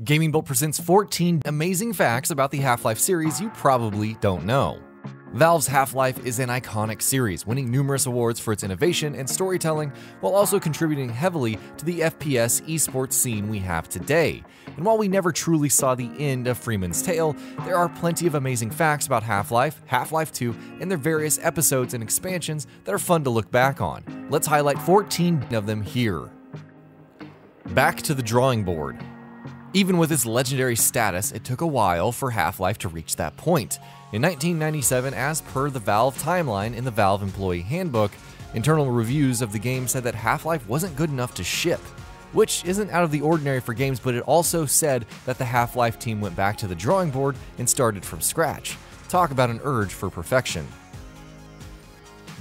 GamingBolt presents 14 amazing facts about the Half-Life series you probably don't know. Valve's Half-Life is an iconic series, winning numerous awards for its innovation and storytelling, while also contributing heavily to the FPS eSports scene we have today. And while we never truly saw the end of Freeman's tale, there are plenty of amazing facts about Half-Life, Half-Life 2, and their various episodes and expansions that are fun to look back on. Let's highlight 14 of them here. Back to the drawing board. Even with its legendary status, it took a while for Half-Life to reach that point. In 1997, as per the Valve timeline in the Valve Employee Handbook, internal reviews of the game said that Half-Life wasn't good enough to ship, which isn't out of the ordinary for games, but it also said that the Half-Life team went back to the drawing board and started from scratch. Talk about an urge for perfection.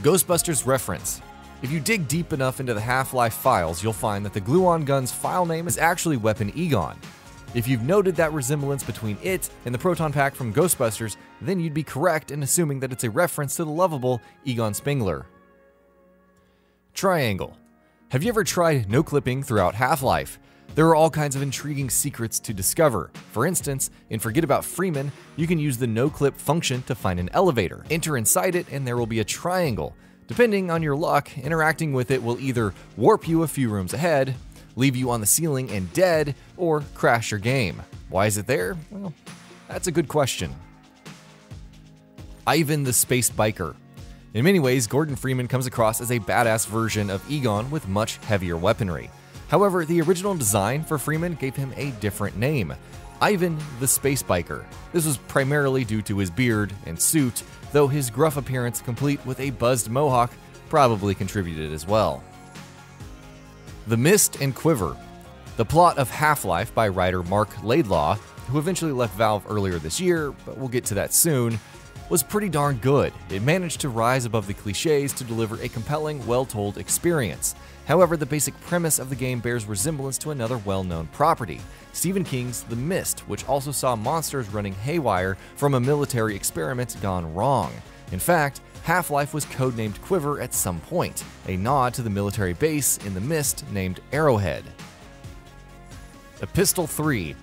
GHOSTBUSTERS reference. If you dig deep enough into the Half-Life files, you'll find that the Gluon gun's file name is actually Weapon Egon. If you've noted that resemblance between it and the proton pack from Ghostbusters, then you'd be correct in assuming that it's a reference to the lovable Egon Spengler. Triangle. Have you ever tried no-clipping throughout Half-Life? There are all kinds of intriguing secrets to discover. For instance, in Forget About Freeman, you can use the no-clip function to find an elevator. Enter inside it and there will be a triangle. Depending on your luck, interacting with it will either warp you a few rooms ahead, leave you on the ceiling and dead, or crash your game. Why is it there? Well, that's a good question. Ivan the Space Biker. In many ways, Gordon Freeman comes across as a badass version of Egon with much heavier weaponry. However, the original design for Freeman gave him a different name, Ivan the Space Biker. This was primarily due to his beard and suit, though his gruff appearance complete with a buzzed mohawk probably contributed as well. The Mist and Quiver. The plot of Half-Life by writer Mark Laidlaw, who eventually left Valve earlier this year, but we'll get to that soon, was pretty darn good. It managed to rise above the cliches to deliver a compelling, well-told experience. However, the basic premise of the game bears resemblance to another well-known property, Stephen King's The Mist, which also saw monsters running haywire from a military experiment gone wrong. In fact, Half-Life was codenamed Quiver at some point, a nod to the military base in the Mist named Arrowhead. EPISTLE 3.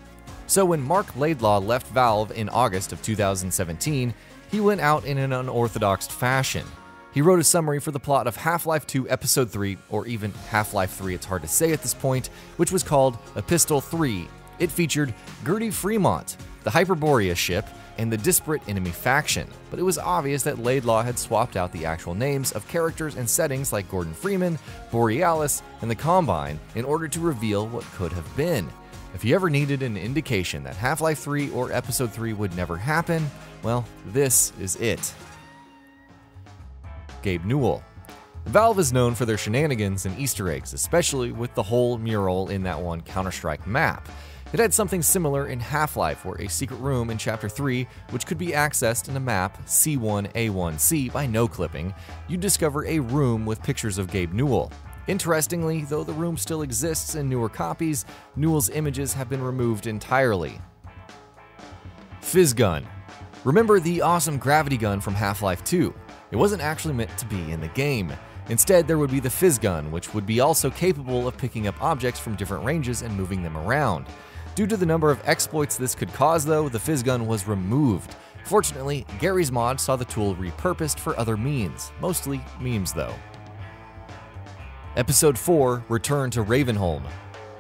So when Mark Laidlaw left Valve in August of 2017, he went out in an unorthodox fashion. He wrote a summary for the plot of Half-Life 2 Episode 3, or even Half-Life 3, it's hard to say at this point, which was called EPISTLE 3. It featured Gertie Fremont, the Hyperborea ship, and the disparate enemy faction, but it was obvious that Laidlaw had swapped out the actual names of characters and settings like Gordon Freeman, Borealis, and the Combine in order to reveal what could have been. If you ever needed an indication that Half-Life 3 or Episode 3 would never happen, well, this is it. Gabe Newell. Valve is known for their shenanigans and Easter eggs, especially with the whole mural in that one Counter-Strike map. It had something similar in Half-Life, where a secret room in Chapter 3, which could be accessed in a map C1A1C by no-clipping, you'd discover a room with pictures of Gabe Newell. Interestingly, though the room still exists in newer copies, Newell's images have been removed entirely. PHYSGUN. Remember the awesome gravity gun from Half-Life 2? It wasn't actually meant to be in the game. Instead, there would be the PHYSGUN, which would be also capable of picking up objects from different ranges and moving them around. Due to the number of exploits this could cause, though, the PHYSGUN was removed. Fortunately, Gary's mod saw the tool repurposed for other means, mostly memes though. Episode 4, Return to Ravenholm.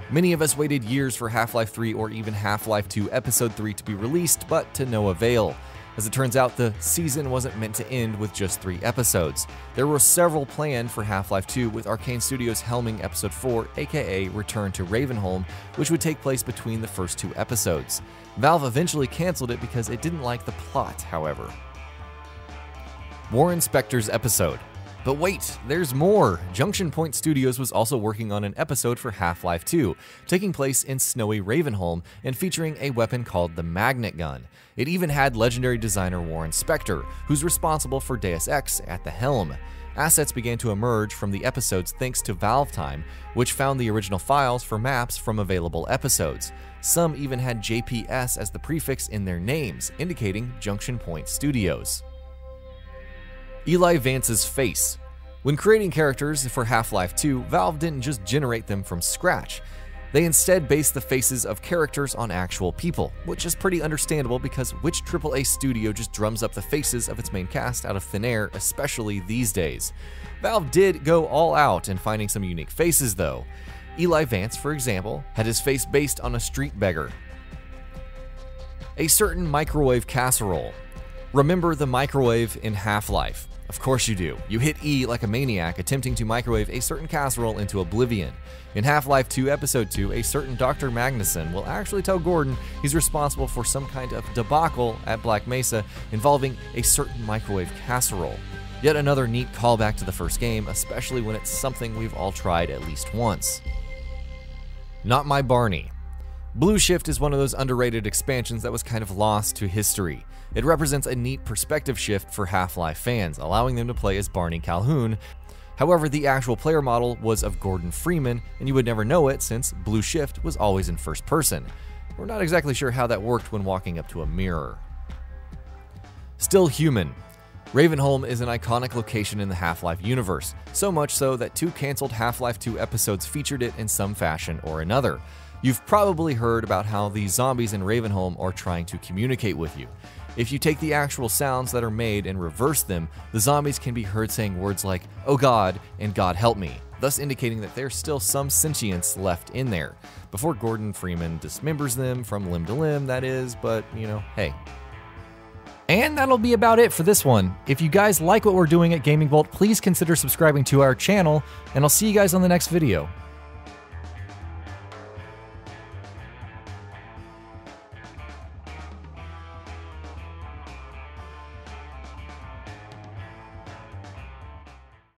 Many of us waited years for Half-Life 3 or even Half-Life 2 Episode 3 to be released, but to no avail. As it turns out, the season wasn't meant to end with just 3 episodes. There were several planned for Half-Life 2, with Arcane Studios helming Episode 4, aka Return to Ravenholm, which would take place between the first 2 episodes. Valve eventually canceled it because it didn't like the plot, however. Warren Spector's episode. But wait, there's more! Junction Point Studios was also working on an episode for Half-Life 2, taking place in snowy Ravenholm and featuring a weapon called the Magnet Gun. It even had legendary designer Warren Spector, who's responsible for Deus Ex, at the helm. Assets began to emerge from the episodes thanks to Valve Time, which found the original files for maps from available episodes. Some even had JPS as the prefix in their names, indicating Junction Point Studios. Eli Vance's face. When creating characters for Half-Life 2, Valve didn't just generate them from scratch. They instead based the faces of characters on actual people, which is pretty understandable because which AAA studio just drums up the faces of its main cast out of thin air, especially these days? Valve did go all out in finding some unique faces though. Eli Vance, for example, had his face based on a street beggar. A certain microwave casserole. Remember the microwave in Half-Life? Of course you do. You hit E like a maniac attempting to microwave a certain casserole into oblivion. In Half-Life 2 Episode 2, a certain Dr. Magnuson will actually tell Gordon he's responsible for some kind of debacle at Black Mesa involving a certain microwave casserole. Yet another neat callback to the first game, especially when it's something we've all tried at least once. Not My Barney. Blue Shift is one of those underrated expansions that was kind of lost to history. It represents a neat perspective shift for Half-Life fans, allowing them to play as Barney Calhoun. However, the actual player model was of Gordon Freeman, and you would never know it since Blue Shift was always in first person. We're not exactly sure how that worked when walking up to a mirror. Still Human. Ravenholm is an iconic location in the Half-Life universe, so much so that 2 canceled Half-Life 2 episodes featured it in some fashion or another. You've probably heard about how the zombies in Ravenholm are trying to communicate with you. If you take the actual sounds that are made and reverse them, the zombies can be heard saying words like, "Oh God," and "God help me," thus indicating that there's still some sentience left in there. Before Gordon Freeman dismembers them from limb to limb, that is, but you know, hey. And that'll be about it for this one. If you guys like what we're doing at GamingBolt, please consider subscribing to our channel, and I'll see you guys on the next video.